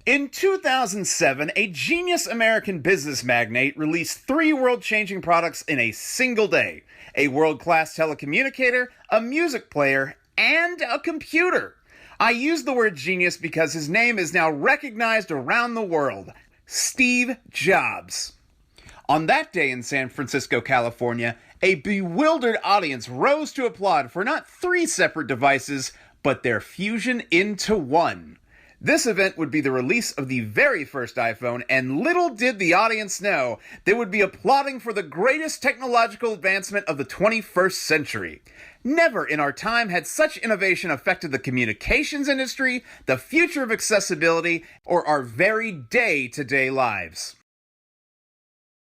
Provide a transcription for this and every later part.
In 2007, a genius American business magnate released 3 world-changing products in a single day: a world-class telecommunicator, a music player, and a computer. I use the word genius because his name is now recognized around the world: Steve Jobs. On that day in San Francisco, California, a bewildered audience rose to applaud for not 3 separate devices, but their fusion into one. This event would be the release of the very first iPhone, and little did the audience know they would be applauding for the greatest technological advancement of the 21st century. Never in our time had such innovation affected the communications industry, the future of accessibility, or our very day-to-day lives.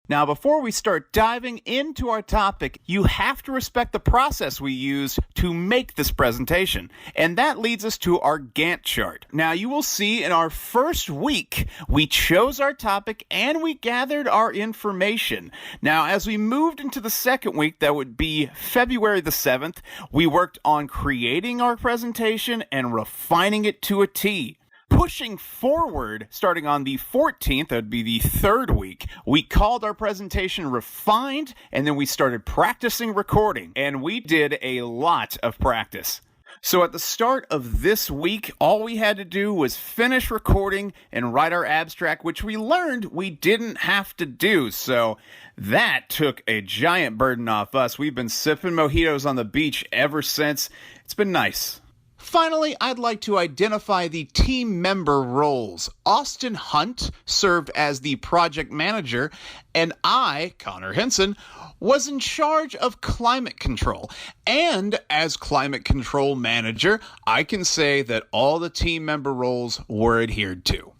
Now, before we start diving into our topic, you have to respect the process we used to make this presentation. And that leads us to our Gantt chart. Now, you will see in our first week, we chose our topic and we gathered our information. Now, as we moved into the second week, that would be February the 7th, we worked on creating our presentation and refining it to a T. Pushing forward, starting on the 14th, that would be the third week, we called our presentation Refined, and then we started practicing recording, and we did a lot of practice. So at the start of this week, all we had to do was finish recording and write our abstract, which we learned we didn't have to do. So that took a giant burden off us. We've been sipping mojitos on the beach ever since. It's been nice. Finally, I'd like to identify the team member roles. Austin Hunt served as the project manager, and I, Connor Henson, was in charge of climate control. And as climate control manager, I can say that all the team member roles were adhered to.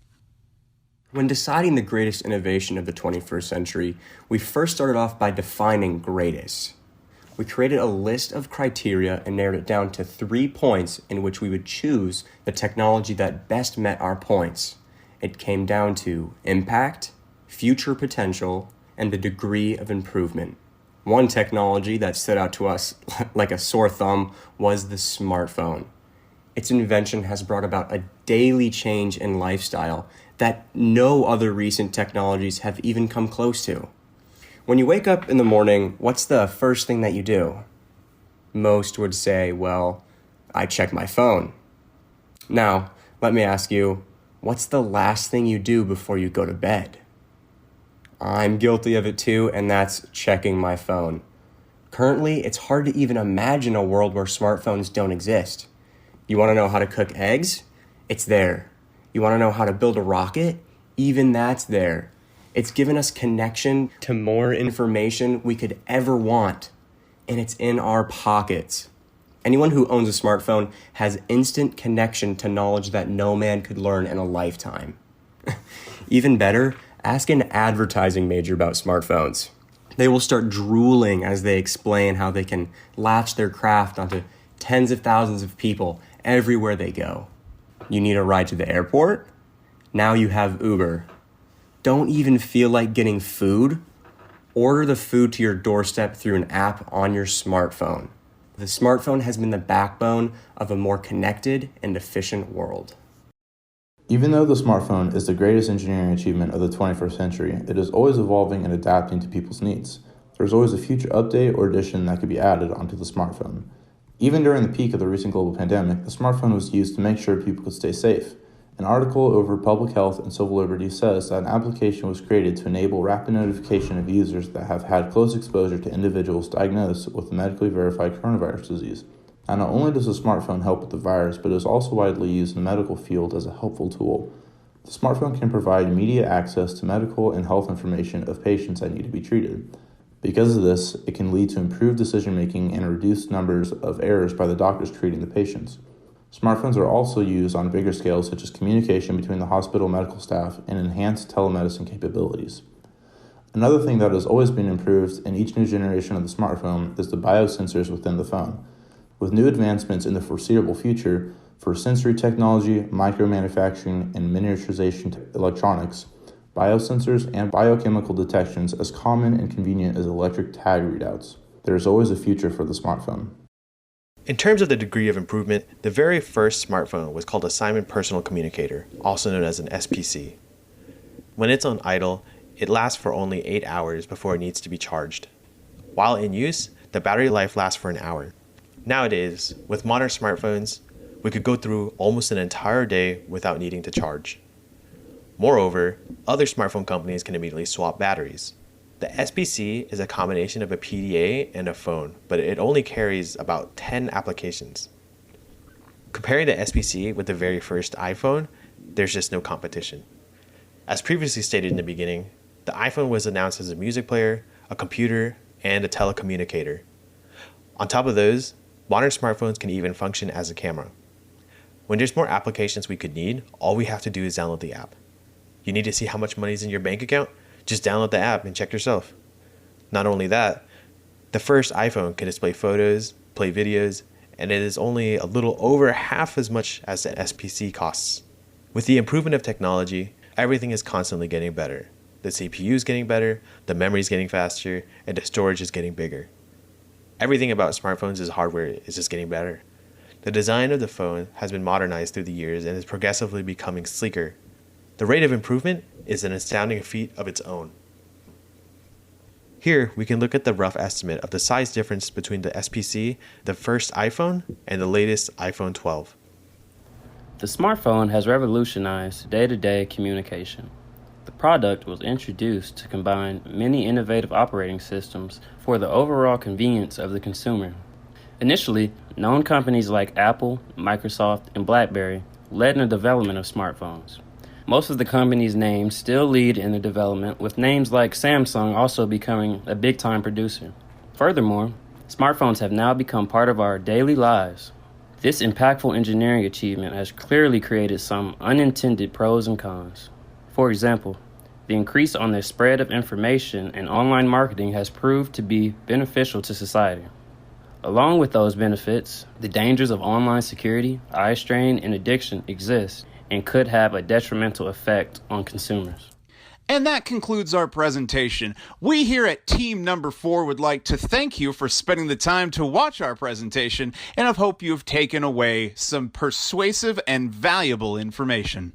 When deciding the greatest innovation of the 21st century, we first started off by defining greatest. We created a list of criteria and narrowed it down to 3 points in which we would choose the technology that best met our points. It came down to impact, future potential, and the degree of improvement. One technology that stood out to us like a sore thumb was the smartphone. Its invention has brought about a daily change in lifestyle that no other recent technologies have even come close to. When you wake up in the morning, what's the first thing that you do? Most would say, well, I check my phone. Now, let me ask you, what's the last thing you do before you go to bed? I'm guilty of it too, and that's checking my phone. Currently, it's hard to even imagine a world where smartphones don't exist. You want to know how to cook eggs? It's there. You want to know how to build a rocket? Even that's there. It's given us connection to more information we could ever want, and it's in our pockets. Anyone who owns a smartphone has instant connection to knowledge that no man could learn in a lifetime. Even better, ask an advertising major about smartphones. They will start drooling as they explain how they can latch their craft onto tens of thousands of people everywhere they go. You need a ride to the airport? Now you have Uber. Don't even feel like getting food? Order the food to your doorstep through an app on your smartphone. The smartphone has been the backbone of a more connected and efficient world. Even though the smartphone is the greatest engineering achievement of the 21st century, it is always evolving and adapting to people's needs. There's always a future update or addition that could be added onto the smartphone. Even during the peak of the recent global pandemic, the smartphone was used to make sure people could stay safe. An article over public health and civil liberties says that an application was created to enable rapid notification of users that have had close exposure to individuals diagnosed with a medically verified coronavirus disease. Now, not only does the smartphone help with the virus, but it is also widely used in the medical field as a helpful tool. The smartphone can provide immediate access to medical and health information of patients that need to be treated. Because of this, it can lead to improved decision-making and reduced numbers of errors by the doctors treating the patients. Smartphones are also used on bigger scales, such as communication between the hospital medical staff and enhanced telemedicine capabilities. Another thing that has always been improved in each new generation of the smartphone is the biosensors within the phone. With new advancements in the foreseeable future for sensory technology, micromanufacturing, and miniaturization electronics, biosensors and biochemical detections as common and convenient as electric tag readouts, there is always a future for the smartphone. In terms of the degree of improvement, the very first smartphone was called a Simon Personal Communicator, also known as an SPC. When it's on idle, it lasts for only 8 hours before it needs to be charged. While in use, the battery life lasts for an hour. Nowadays, with modern smartphones, we could go through almost an entire day without needing to charge. Moreover, other smartphone companies can immediately swap batteries. The SPC is a combination of a PDA and a phone, but it only carries about 10 applications. Comparing the SPC with the very first iPhone, there's just no competition. As previously stated in the beginning, the iPhone was announced as a music player, a computer, and a telecommunicator. On top of those, modern smartphones can even function as a camera. When there's more applications we could need, all we have to do is download the app. You need to see how much money is in your bank account? Just download the app and check yourself. Not only that, the first iPhone can display photos, play videos, and it is only a little over half as much as the SPC costs. With the improvement of technology, everything is constantly getting better. The CPU is getting better, the memory is getting faster, and the storage is getting bigger. Everything about smartphones' hardware is just getting better. The design of the phone has been modernized through the years and is progressively becoming sleeker. The rate of improvement is an astounding feat of its own. Here, we can look at the rough estimate of the size difference between the SPC, the first iPhone, and the latest iPhone 12. The smartphone has revolutionized day-to-day communication. The product was introduced to combine many innovative operating systems for the overall convenience of the consumer. Initially, known companies like Apple, Microsoft, and BlackBerry led in the development of smartphones. Most of the companies named still lead in the development, with names like Samsung also becoming a big-time producer. Furthermore, smartphones have now become part of our daily lives. This impactful engineering achievement has clearly created some unintended pros and cons. For example, the increase on the spread of information and online marketing has proved to be beneficial to society. Along with those benefits, the dangers of online security, eye strain, and addiction exist and could have a detrimental effect on consumers. And that concludes our presentation. We here at Team Number 4 would like to thank you for spending the time to watch our presentation, and I hope you have taken away some persuasive and valuable information.